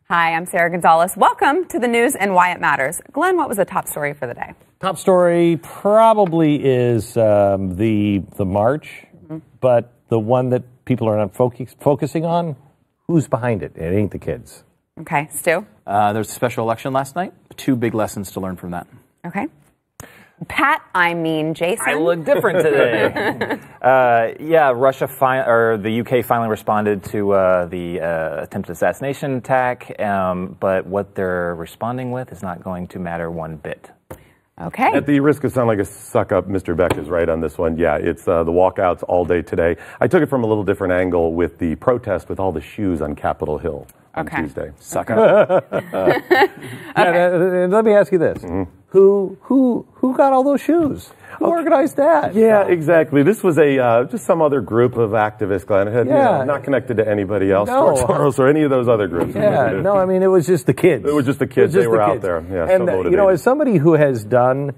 Hi, I'm Sarah Gonzalez. Welcome to the news and why it matters. Glenn, what was the top story for the day? Top story probably is the march, but the one that people are not focusing on, who's behind it? It ain't the kids. Okay, Stu? There's a special election last night. 2 big lessons to learn from that. Okay. Pat, Jason. I look different today. Russia or the UK finally responded to the attempted assassination attack, but what they're responding with is not going to matter one bit. Okay. At the risk of sounding like a suck-up, Mr. Beck is right on this one. Yeah, it's the walkouts all day today. I took it from a little different angle with the protest with all the shoes on Capitol Hill on Tuesday. Suck up. Let me ask you this. Who got all those shoes? Who organized that? Yeah, exactly. This was just some other group of activists, Glenn. Not connected to anybody else, Soros or any of those other groups. Yeah, no, I mean, it was just the kids. It was just the kids. They were out there. Yeah, and, as somebody who has done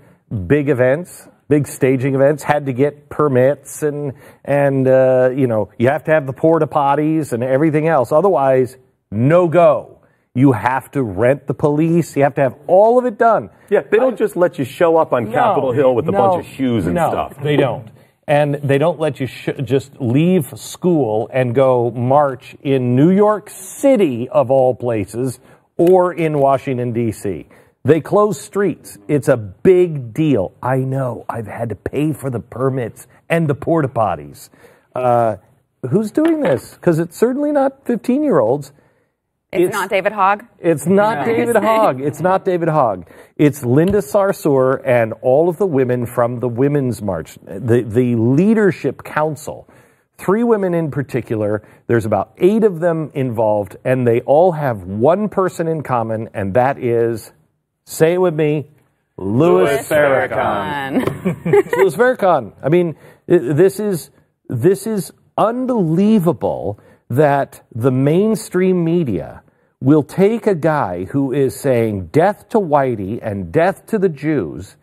big events, big staging events, had to get permits and you have to have the porta potties and everything else. Otherwise, no go. You have to rent the police. You have to have all of it done. Yeah, they don't just let you show up on Capitol Hill with a bunch of shoes and stuff. No, they don't. And they don't let you just leave school and go march in New York City, of all places, or in Washington, D.C. They close streets. It's a big deal. I know. I've had to pay for the permits and the porta potties. Who's doing this? Because it's certainly not 15-year-olds. It's not David Hogg? It's not David Hogg. It's not David Hogg. It's Linda Sarsour and all of the women from the Women's March, the Leadership Council. 3 women in particular. There's about 8 of them involved, and they all have one person in common, and that is, say it with me, Louis Farrakhan. Louis Farrakhan. I mean, this is unbelievable that the mainstream media will take a guy who is saying death to Whitey and death to the Jews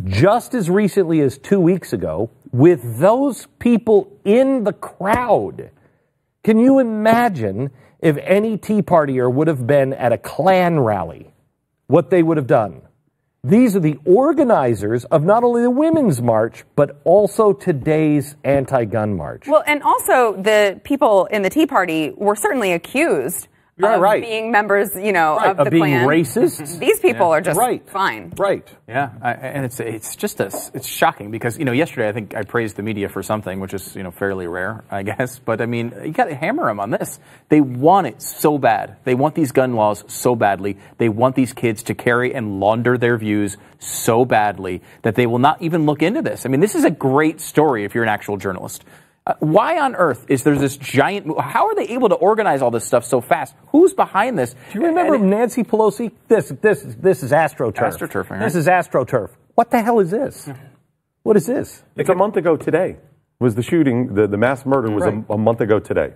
just as recently as 2 weeks ago with those people in the crowd. Can you imagine if any Tea Partier would have been at a Klan rally, what they would have done? These are the organizers of not only the Women's March, but also today's anti-gun march. Well, and also the people in the Tea Party were certainly accused of being members, of the being Klan. Racist. These people are just fine. Right. Yeah, and it's shocking because, yesterday I think I praised the media for something, which is, fairly rare, I guess. But, I mean, you got to hammer them on this. They want it so bad. They want these gun laws so badly. They want these kids to carry and launder their views so badly that they will not even look into this. I mean, this is a great story if you're an actual journalist. Why on earth is there this giant... How are they able to organize all this stuff so fast? Who's behind this? Do you remember Nancy Pelosi? This is AstroTurf. AstroTurf, right? This is AstroTurf. What the hell is this? What is this? It's a month ago today. Was the shooting, the mass murder was a month ago today.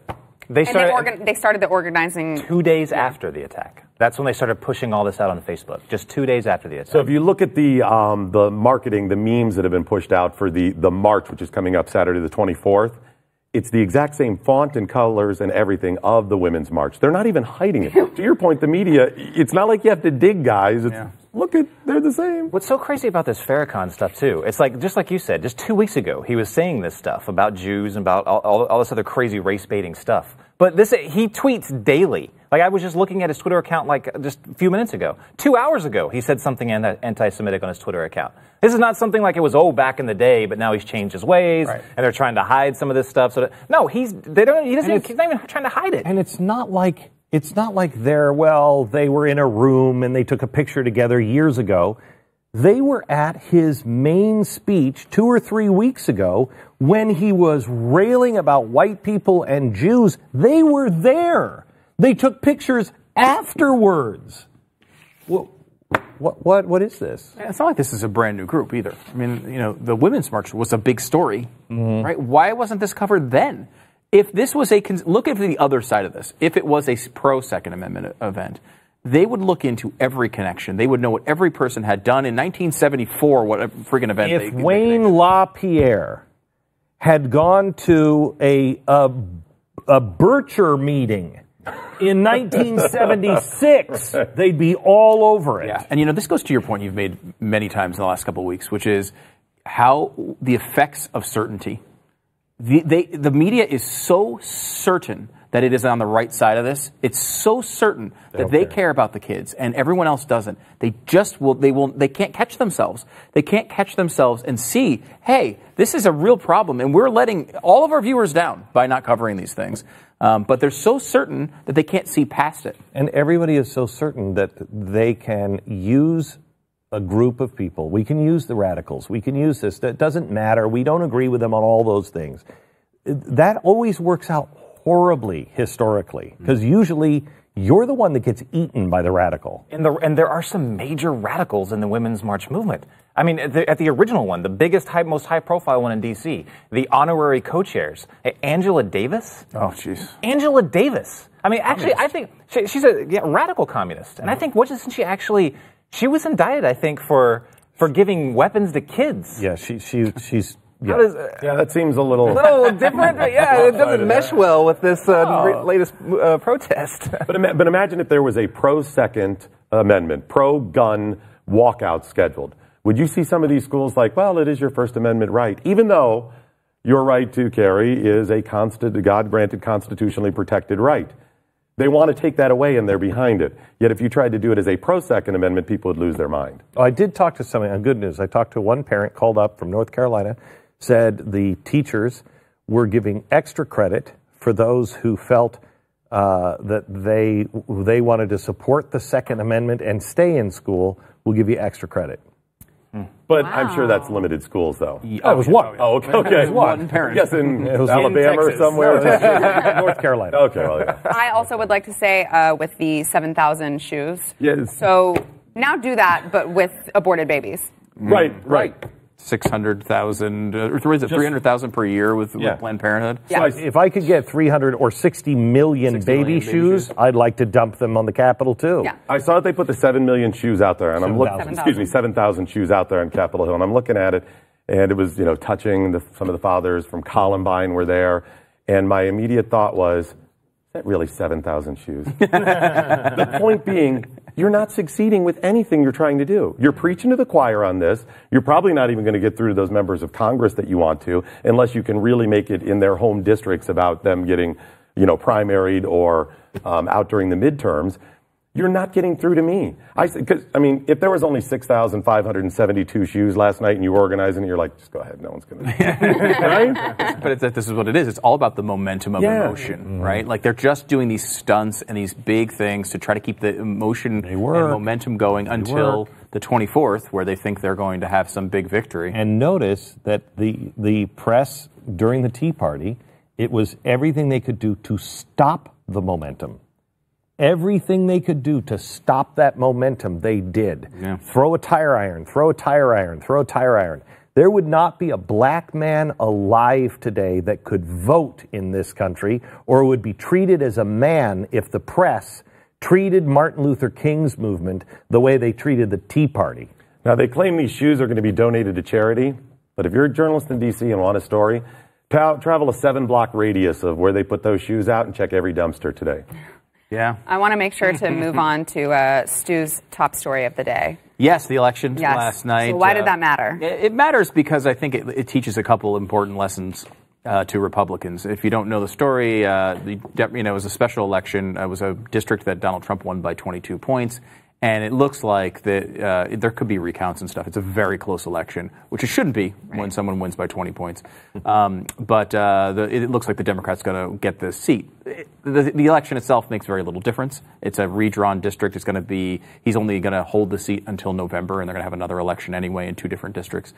They started the organizing 2 days after the attack. That's when they started pushing all this out on Facebook. Just 2 days after the attack. So if you look at the marketing, the memes that have been pushed out for the march, which is coming up Saturday the 24th, it's the exact same font and colors and everything of the Women's March. They're not even hiding it. To your point, the media, it's not like you have to dig, guys. It's, look, they're the same. What's so crazy about this Farrakhan stuff, too, it's like, just like you said, just 2 weeks ago, he was saying this stuff about Jews and about all this other crazy race-baiting stuff. But he tweets daily. Like, I was just looking at his Twitter account just a few minutes ago. 2 hours ago, he said something anti-Semitic on his Twitter account. This is not something like it was, back in the day, but now he's changed his ways, and they're trying to hide some of this stuff. No, he's not even trying to hide it. And it's not like they were in a room and they took a picture together years ago. They were at his main speech 2 or 3 weeks ago when he was railing about white people and Jews. They were there. They took pictures afterwards. What is this? It's not like this is a brand new group either. I mean, the Women's March was a big story, right? Why wasn't this covered then? If this was look at the other side of this. If it was a pro-Second Amendment event, they would look into every connection. They would know what every person had done in 1974, what a freaking event if Wayne LaPierre had gone to a Bircher meeting In 1976, they'd be all over it. Yeah, and this goes to your point you've made many times in the last couple of weeks, which is how the effects of certainty. The media is so certain that it is on the right side of this. It's so certain that they care about the kids and everyone else doesn't. They can't catch themselves. They can't catch themselves and see, hey, this is a real problem and we're letting all of our viewers down by not covering these things. But they're so certain that they can't see past it. And everybody is so certain that they can use a group of people. We can use the radicals. We can use this. That doesn't matter. We don't agree with them on all those things. That always works out horribly historically, because usually you're the one that gets eaten by the radical. And there are some major radicals in the Women's March movement. I mean, at the original one, the biggest, most high-profile one in D.C., the honorary co-chairs, Angela Davis. Oh, jeez. Angela Davis. I mean, actually, I think she's a radical communist. And I think she was indicted, I think, for giving weapons to kids. Yeah, she's... Yeah. That seems a little different. Yeah, it doesn't mesh well with this latest protest. But imagine if there was a pro-Second Amendment, pro-gun walkout scheduled. Would you see some of these schools like, well, it is your First Amendment right, even though your right to carry is a God-granted constitutionally protected right? They want to take that away and they're behind it. Yet if you tried to do it as a pro-Second Amendment, people would lose their mind. Oh, I did talk to somebody on good news. I talked to one parent called up from North Carolina, said the teachers were giving extra credit for those who felt that they wanted to support the Second Amendment and stay in school. We'll give you extra credit. But I'm sure that's limited schools, though. It was one. Oh, okay. It was one parent. Yes, in Alabama or somewhere. North Carolina. Okay, well, yeah. I also would like to say with the 7,000 shoes. Yes. So now do that, but with aborted babies. Right. 600,000, or is it 300,000 per year with Planned Parenthood? Yeah. So if I could get 300 or 60 million baby shoes, I'd like to dump them on the Capitol too. Yeah. I saw that they put the 7 million shoes out there, and I'm looking. 7,000 shoes out there on Capitol Hill, and I'm looking at it, and it was touching. Some of the fathers from Columbine were there, and my immediate thought was, is that really 7,000 shoes? The point being, you're not succeeding with anything you're trying to do. You're preaching to the choir on this. You're probably not even going to get through to those members of Congress that you want to, unless you can really make it in their home districts about them getting, primaried or out during the midterms. You're not getting through to me. If there was only 6,572 shoes last night and you were organizing it, you're like, just go ahead, no one's going to. Right? But this is what it is. It's all about the momentum of emotion, right? Like they're just doing these stunts and these big things to try to keep the emotion and momentum going until the 24th, where they think they're going to have some big victory. And notice that the press during the Tea Party, it was everything they could do to stop the momentum. Everything they could do to stop that momentum, they did. Yeah. Throw a tire iron, throw a tire iron, throw a tire iron. There would not be a black man alive today that could vote in this country or would be treated as a man if the press treated Martin Luther King's movement the way they treated the Tea Party. Now, they claim these shoes are going to be donated to charity, but if you're a journalist in D.C. and want a story, travel a 7-block radius of where they put those shoes out and check every dumpster today. Yeah. I want to make sure to move on to Stu's top story of the day. Yes, the election last night. So why did that matter? It matters because I think it teaches a couple important lessons to Republicans. If you don't know the story, it was a special election. It was a district that Donald Trump won by 22 points. And it looks like that there could be recounts and stuff. It's a very close election, which it shouldn't be when someone wins by 20 points. But it looks like the Democrats going to get this seat. The election itself makes very little difference. It's a redrawn district. It's going to be, he's only going to hold the seat until November, and they're going to have another election anyway in 2 different districts.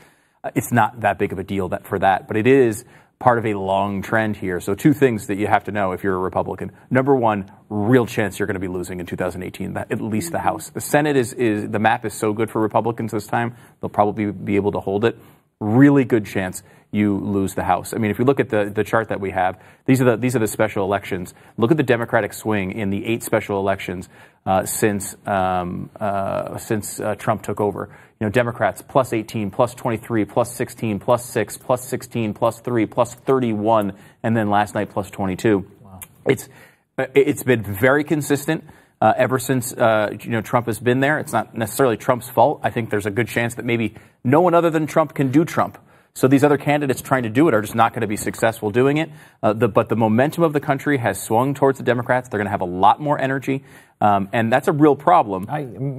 It's not that big of a deal for that, but it is part of a long trend here. So 2 things that you have to know if you're a Republican. Number 1, real chance you're going to be losing in 2018, at least the House. The Senate the map is so good for Republicans this time, they'll probably be able to hold it. Really good chance you lose the House. I mean, if you look at the chart that we have, these are the special elections. Look at the Democratic swing in the 8 special elections since Trump took over. Democrats plus 18, plus 23, plus 16, plus 6, plus 16, plus 3, plus 31, and then last night plus 22. Wow. It's been very consistent ever since Trump has been there. It's not necessarily Trump's fault. I think there's a good chance that maybe no one other than Trump can do Trump. So these other candidates trying to do it are just not going to be successful doing it. But the momentum of the country has swung towards the Democrats. They're going to have a lot more energy, and that's a real problem.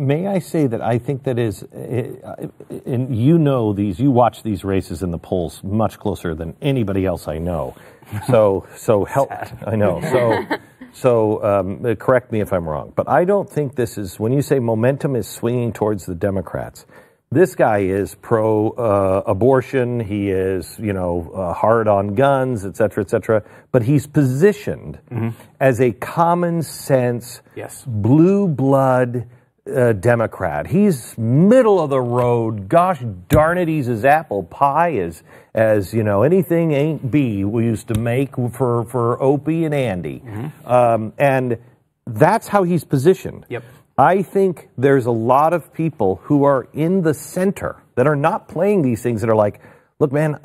May I say that I think that is, and you watch these races in the polls much closer than anybody else I know. So help. I know. So correct me if I'm wrong, but I don't think this is, when you say momentum is swinging towards the Democrats, this guy is pro-abortion, he is, hard on guns, et cetera, but he's positioned as a common sense, blue blood Democrat. He's middle of the road. Gosh darn it, he's as apple pie as anything ain't be we used to make for Opie and Andy. And that's how he's positioned. Yep. I think there's a lot of people who are in the center that are not playing these things, that are like, look, man,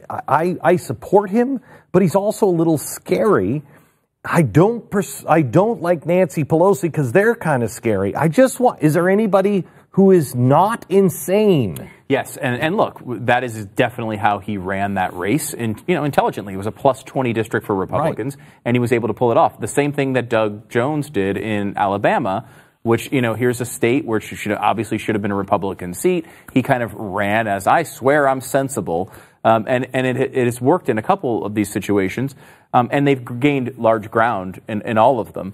I support him, but he's also a little scary. I don't like Nancy Pelosi because they're kind of scary. Is there anybody who is not insane? Yes, and look, that is definitely how he ran that race, intelligently. It was a plus 20 district for Republicans, and he was able to pull it off. The same thing that Doug Jones did in Alabama, which, here's a state where it obviously should have been a Republican seat. He kind of ran as, I swear I'm sensible, and it has worked in a couple of these situations, and they've gained large ground in all of them.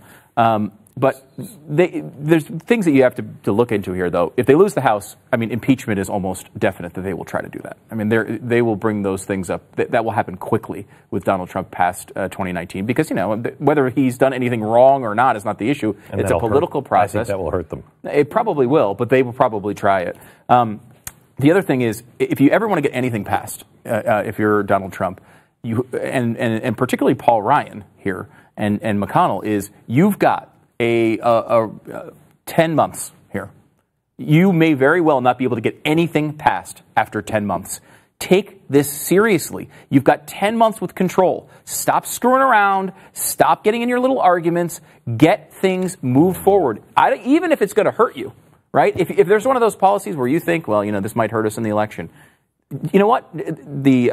But there's things that you have to look into here, though. If they lose the House, impeachment is almost definite that they will try to do that. They will bring those things up. That will happen quickly with Donald Trump past 2019, because, whether he's done anything wrong or not is not the issue. And it's a political process. I think that will hurt them. It probably will, but they will probably try it. The other thing is, if you ever want to get anything passed, if you're Donald Trump, and particularly Paul Ryan here and McConnell, is you've got 10 months here. You may very well not be able to get anything passed after 10 months. Take this seriously. You've got 10 months with control. Stop screwing around. Stop getting in your little arguments. Get things moved forward. Even if it's going to hurt you, right? If there's one of those policies where you think, well, this might hurt us in the election, you know what? The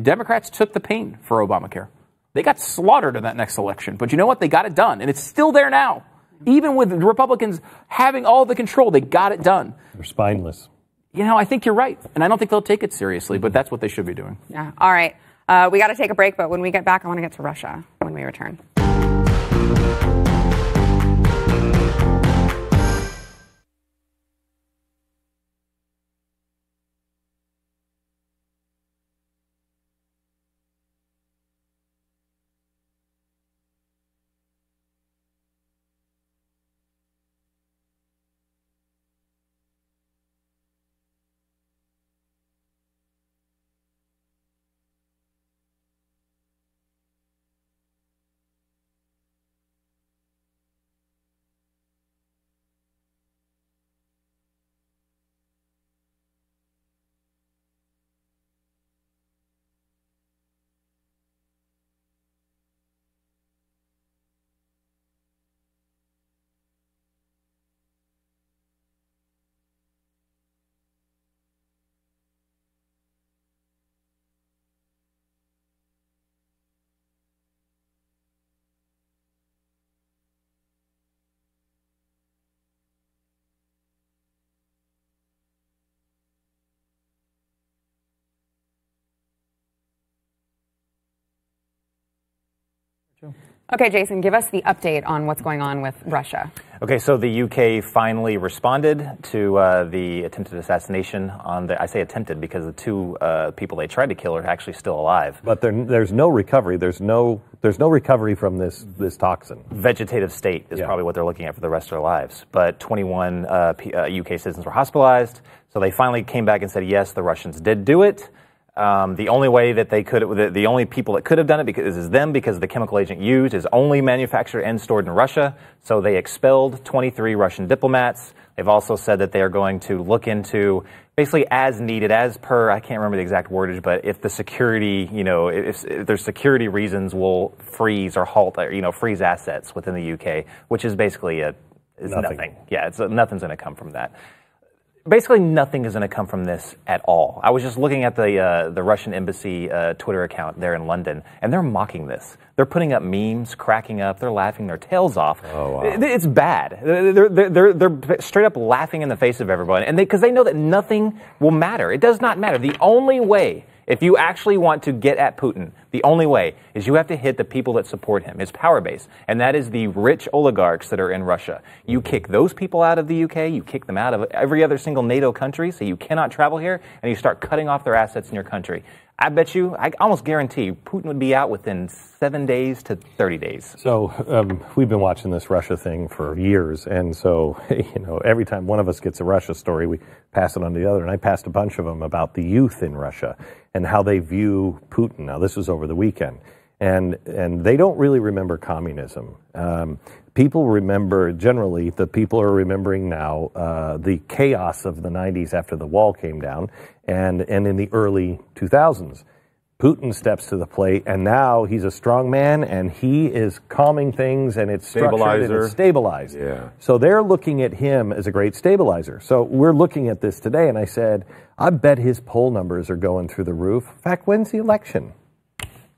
Democrats took the pain for Obamacare. They got slaughtered in that next election. But you know what? They got it done. And it's still there now. Even with the Republicans having all the control, they got it done. They're spineless. I think you're right. And I don't think they'll take it seriously, but that's what they should be doing. Yeah. All right. We got to take a break, but when we get back, I want to get to Russia when we return. Okay, Jason, give us the update on what's going on with Russia. Okay, so the UK finally responded to the attempted assassination on I say attempted because the two people they tried to kill are actually still alive. But there's no recovery. There's no recovery from this toxin. Vegetative state is probably what they're looking at for the rest of their lives. But 21 UK citizens were hospitalized, so they finally came back and said, yes, the Russians did do it. The only way that they could, the only people that could have done it because the chemical agent used is only manufactured and stored in Russia. So they expelled 23 Russian diplomats. They've also said that they are going to look into basically as needed, as per, I can't remember the exact wordage, but if the security, if there's security reasons, will freeze or halt, or, freeze assets within the UK, which is basically nothing. Yeah, nothing's going to come from that. Basically, nothing is going to come from this at all. I was just looking at the Russian embassy Twitter account there in London, and they're mocking this. They're putting up memes, cracking up, they're laughing their tails off. Oh, wow. It's bad. They're straight up laughing in the face of everyone, and because they know that nothing will matter. It does not matter. The only way, if you actually want to get at Putin, the only way is you have to hit the people that support him, his power base, and that is the rich oligarchs that are in Russia. You kick those people out of the UK, you kick them out of every other single NATO country, so you cannot travel here, and you start cutting off their assets in your country. I bet you, I almost guarantee, Putin would be out within 7 days to 30 days. So we've been watching this Russia thing for years, and so every time one of us gets a Russia story, we pass it on to the other. And I passed a bunch of them about the youth in Russia and how they view Putin. Now, this was over the weekend, and they don't really remember communism. People remember, generally, the people are remembering now the chaos of the 90s after the wall came down, and in the early 2000s. Putin steps to the plate, and now he's a strong man, and he is calming things, and it's structured and it's stabilized. Yeah. So they're looking at him as a great stabilizer. So we're looking at this today, and I said, I bet his poll numbers are going through the roof. In fact, when's the election?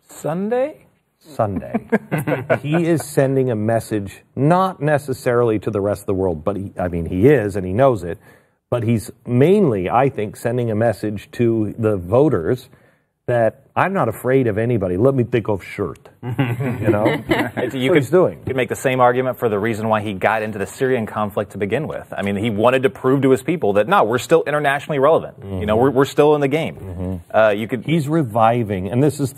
Sunday? Sunday. He is sending a message, not necessarily to the rest of the world, but he is, and he knows it, but he's mainly, I think, sending a message to the voters that I'm not afraid of anybody. Let me think of shirt. You could make the same argument for the reason why he got into the Syrian conflict to begin with. I mean, he wanted to prove to his people that, no, we're still internationally relevant. Mm-hmm. We're still in the game. Mm-hmm. He's reviving, and this is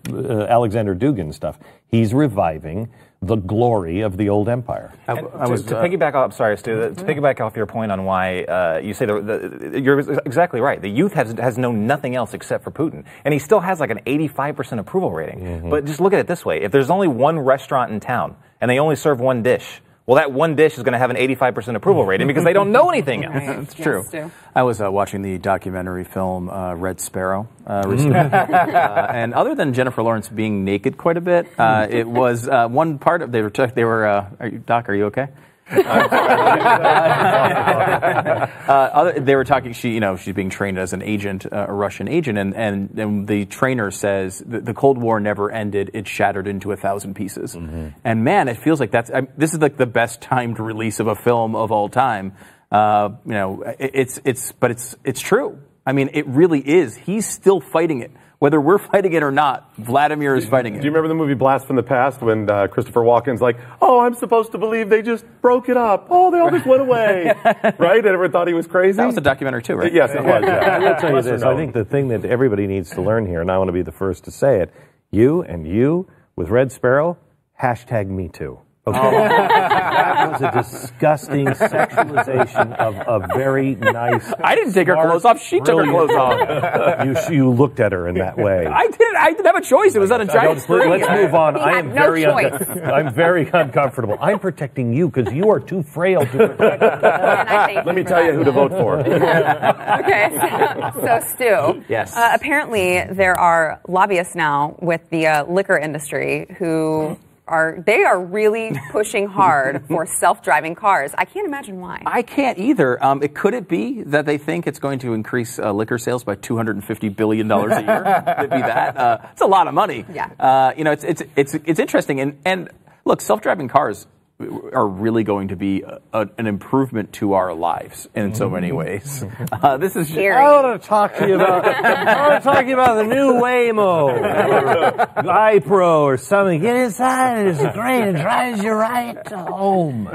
Alexander Dugin stuff. He's reviving the glory of the old empire. To piggyback off, sorry, Stu, to piggyback off your point on why you say you're exactly right. The youth has known nothing else except for Putin, and he still has like an 85% approval rating. Mm-hmm. But just look at it this way: if there's only one restaurant in town and they only serve one dish, well, that one dish is going to have an 85% approval rating because they don't know anything else. That's true. I was watching the documentary film Red Sparrow recently. And other than Jennifer Lawrence being naked quite a bit, it was one part of, they were Doc, are you okay? They were talking. She's being trained as an agent, a Russian agent, and the trainer says the Cold War never ended. It shattered into 1,000 pieces. Mm-hmm. And man, it feels like this is like the best timed release of a film of all time. It's true. I mean, it really is. He's still fighting it. Whether we're fighting it or not, Vladimir is fighting it. Do you remember the movie Blast from the Past when Christopher Walken's like, oh, I'm supposed to believe they just broke it up. Oh, they all just went away. Right? And everyone thought he was crazy? That was a documentary too, right? Yes, it was. Yeah. I will tell you this. I think the thing that everybody needs to learn here, and I want to be the first to say it, you with Red Sparrow, #MeToo. Okay. That was a disgusting sexualization of a very nice. I didn't take her clothes off. She took her clothes off. You looked at her in that way. I didn't have a choice. It was on a giant screen. Let's move on. I'm very uncomfortable. I'm protecting you because you are too frail to protect. Let me tell you who to vote for. Okay, so Stu. Yes. Apparently, there are lobbyists now with the liquor industry who are really pushing hard for self-driving cars. I can't imagine why. I can't either. Could it be that they think it's going to increase liquor sales by $250 billion a year? Could it be that? It's a lot of money. Yeah. It's interesting. And look, self-driving cars are really going to be an improvement to our lives in so many ways. This is scary. I want to talk to you about. I want to talk to you about the new Waymo, or iPro, or something. Get inside; it's great. It drives you right home.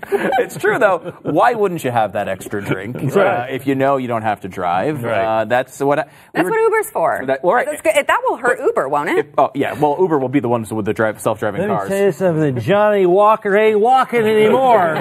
It's true, though. Why wouldn't you have that extra drink if you know you don't have to drive? Right. That's what Uber's for. That will hurt Uber, won't it? Well, Uber will be the ones with the self-driving cars. Let me tell you something, Johnny Walker. Hey, walking anymore.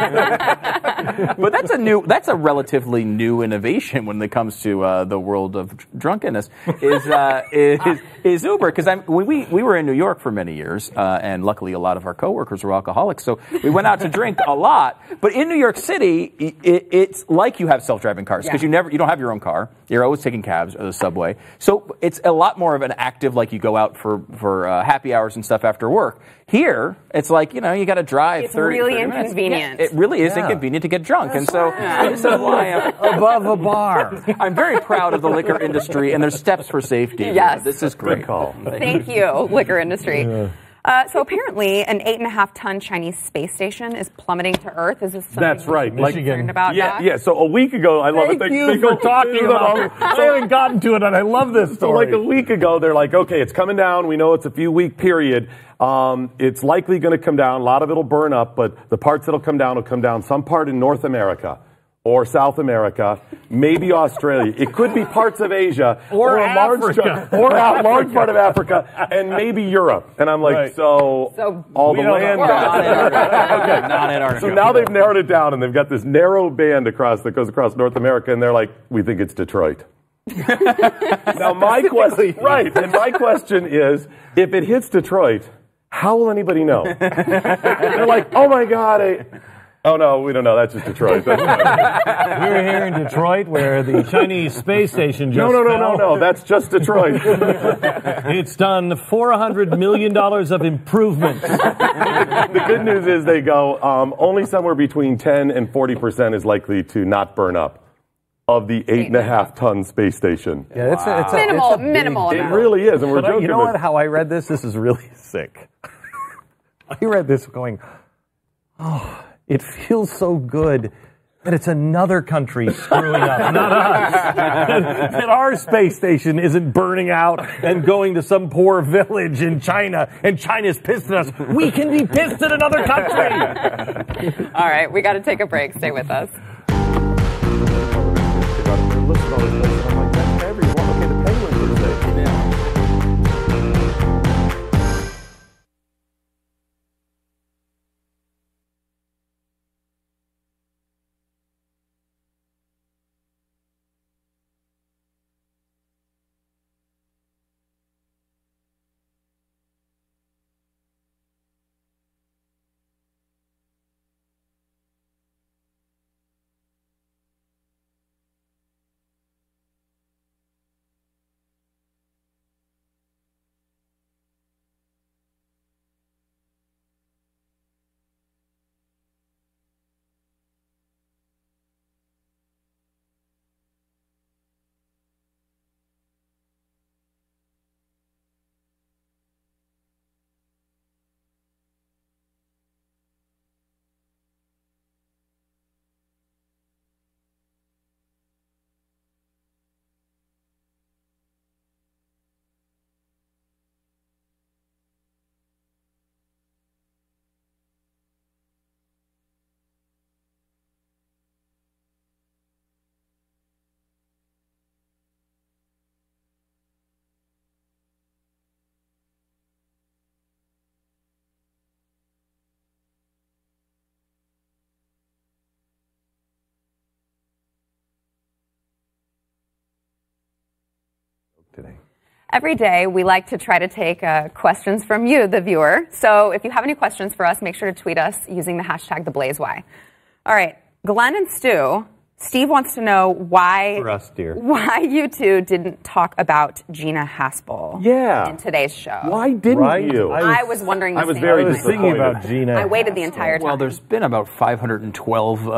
But that's a relatively new innovation when it comes to the world of drunkenness. Is Uber? Because we were in New York for many years, and luckily a lot of our coworkers were alcoholics, so we went out to drink a lot. But in New York City, it's like you have self-driving cars because you don't have your own car. You're always taking cabs or the subway, so it's a lot more of an active. Like you go out for happy hours and stuff after work. Here, it's like, you got to drive. It's 30 really 30 minutes. inconvenient. Yeah, it really is inconvenient to get drunk, and so this is why Above a bar. I'm very proud of the liquor industry and their steps for safety. Yes. This is great. Good call. Thank you, liquor industry. So apparently, an 8.5-ton Chinese space station is plummeting to Earth. Is this something That's right. you're concerned about, Doc? Yeah. So a week ago, I love it. Thank you for talking about it. I haven't gotten to it, and I love this So story. like a week ago, they're like, okay, it's coming down. We know it's a few-week period. It's likely going to come down. A lot of it will burn up, but the parts that'll come down will come down some part in North America or South America, maybe Australia. It could be parts of Asia Or a large Africa. or a large part of Africa, and maybe Europe. And I'm like, Right. so all the land. Not Antarctica. Not Antarctica. So now they've narrowed it down, and they've got this narrow band that goes across North America, and they're like, we think it's Detroit. Now my question, right? And my question is, if it hits Detroit, how will anybody know? They're like, oh my God. Oh no, we don't know. That's just Detroit. We're here in Detroit where the Chinese space station just No. That's just Detroit. It's done $400 million of improvements. The good news is they go, only somewhere between 10 and 40% is likely to not burn up of the 8.5-ton space station. Yeah, it's Minimal It amount. really is, and we're joking. You know what? How I read this? This is really sick. I read this going, oh, it feels so good that it's another country screwing up, not us. That our space station isn't burning out and going to some poor village in China, and China's pissed at us. We can be pissed at another country. All right, we got to take a break. Stay with us. Today. Every day, we like to try to take questions from you, the viewer. So if you have any questions for us, make sure to tweet us using the hashtag #TheBlazeWhy. All right, Glenn and Stu. Steve wants to know why you two didn't talk about Gina Haspel in today's show. Why didn't you? I was wondering the I was same. very I was thinking about Gina. I waited the entire time. Well, there's been about 512,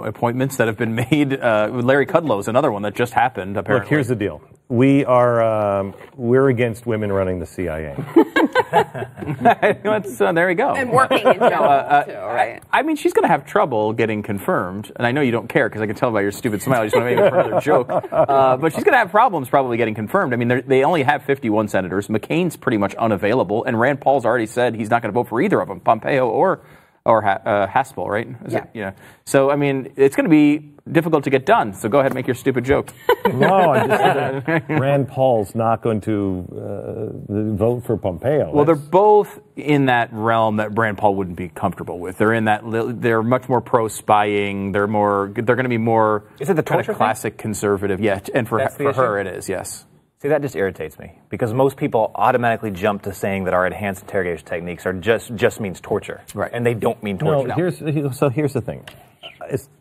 appointments that have been made. Larry Kudlow's another one that just happened. Apparently, Look, here's the deal. We're against women running the CIA. there you go. And working in general, too, right? I mean, she's going to have trouble getting confirmed, and I know you don't care because I can tell by your stupid smile. You just want to make it for another joke. But she's going to have problems probably getting confirmed. I mean, they only have 51 senators. McCain's pretty much unavailable, and Rand Paul's already said he's not going to vote for either of them, Pompeo or or Haspel, right? Is Yeah. it? Yeah. So I mean, it's going to be difficult to get done. So go ahead and make your stupid joke. No, I just said Rand Paul's not going to vote for Pompeo. Well, they're both in that realm that Rand Paul wouldn't be comfortable with. They're in that. They're much more pro-spying. They're going to be more. Is it the kind torture of classic conservative? Yeah, and for her it is. Yes. See, that just irritates me because most people automatically jump to saying that our enhanced interrogation techniques are just means torture, right? And they don't mean torture. No, here's the thing.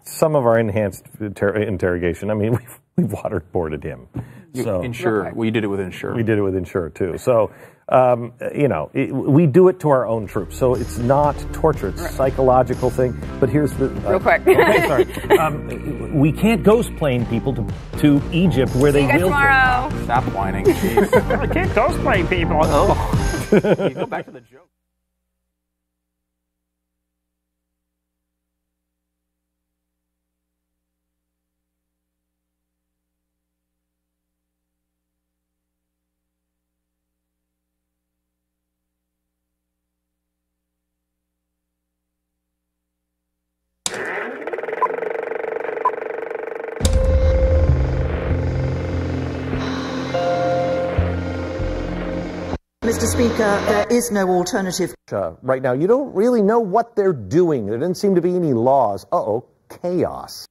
Some of our enhanced interrogation. I mean, we waterboarded him. Ensure. We did it with Ensure. We did it with Ensure too. So we do it to our own troops. So it's not torture. It's a psychological thing. But here's the Real quick. Okay, sorry. We can't ghost plane people to Egypt where See they you guys will. tomorrow. Stop whining. Jeez. I can't ghost plane people. You go back to the joke. Mr. Speaker, there is no alternative. Right now, you don't really know what they're doing. There doesn't seem to be any laws. Uh-oh, chaos.